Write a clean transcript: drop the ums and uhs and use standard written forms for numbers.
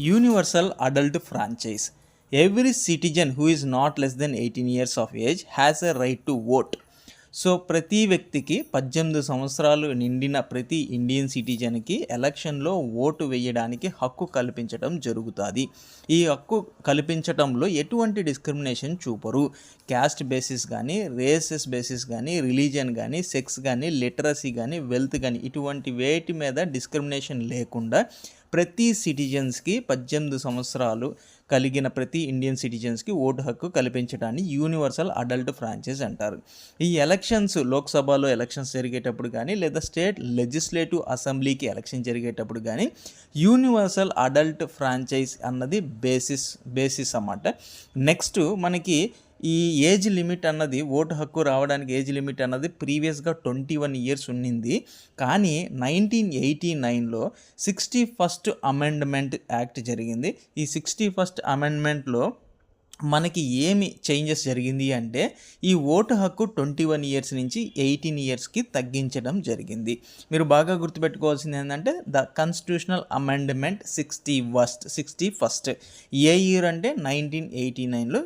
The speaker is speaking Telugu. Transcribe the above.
Universal adult franchise. Every citizen who is not less than 18 years of age has a right to vote. So ప్రతి వ్యక్తికి 18 సంవత్సరాలు నిండిన ప్రతి ఇండియన్ సిటిజన్కి ఎలక్షన్లో ఓటు వేయడానికి హక్కు కల్పించడం జరుగుతుంది. ఈ హక్కు కల్పించడంలో ఎటువంటి డిస్క్రిమినేషన్ చూపరు. క్యాస్ట్ బేసిస్ కానీ, రేసెస్ బేసిస్ కానీ, రిలీజియన్ కానీ, సెక్స్ కానీ, లిటరసీ కానీ, వెల్త్ కానీ ఇటువంటి వేటి మీద డిస్క్రిమినేషన్ లేకుండా ప్రతి సిటిజన్స్కి 18 సంవత్సరాలు కలిగిన ప్రతి ఇండియన్ సిటిజన్స్కి ఓటు హక్కు కల్పించడాన్ని యూనివర్సల్ అడల్ట్ ఫ్రాంచైజ్ అంటారు. ఈ ఎలక్షన్స్ లోక్సభలో ఎలక్షన్స్ జరిగేటప్పుడు కానీ లేదా స్టేట్ లెజిస్లేటివ్ అసెంబ్లీకి ఎలక్షన్ జరిగేటప్పుడు కానీ యూనివర్సల్ అడల్ట్ ఫ్రాంచైజ్ అన్నది బేసిస్ అన్నమాట. నెక్స్ట్ మనకి ఈ ఏజ్ లిమిట్ అన్నది ఓటు హక్కు రావడానికి ఏజ్ లిమిట్ అన్నది ప్రీవియస్గా 21 ఇయర్స్ ఉన్నింది. కానీ 1989లో 61st అమెండ్మెంట్ యాక్ట్ జరిగింది. ఈ 61st అమెండ్మెంట్లో మనకి ఏమి చేంజెస్ జరిగింది అంటే ఈ ఓటు హక్కు 21 ఇయర్స్ నుంచి 18 ఇయర్స్కి తగ్గించడం జరిగింది. మీరు బాగా గుర్తుపెట్టుకోవాల్సింది ఏంటంటే the constitutional amendment 61st A year అంటే 1989లో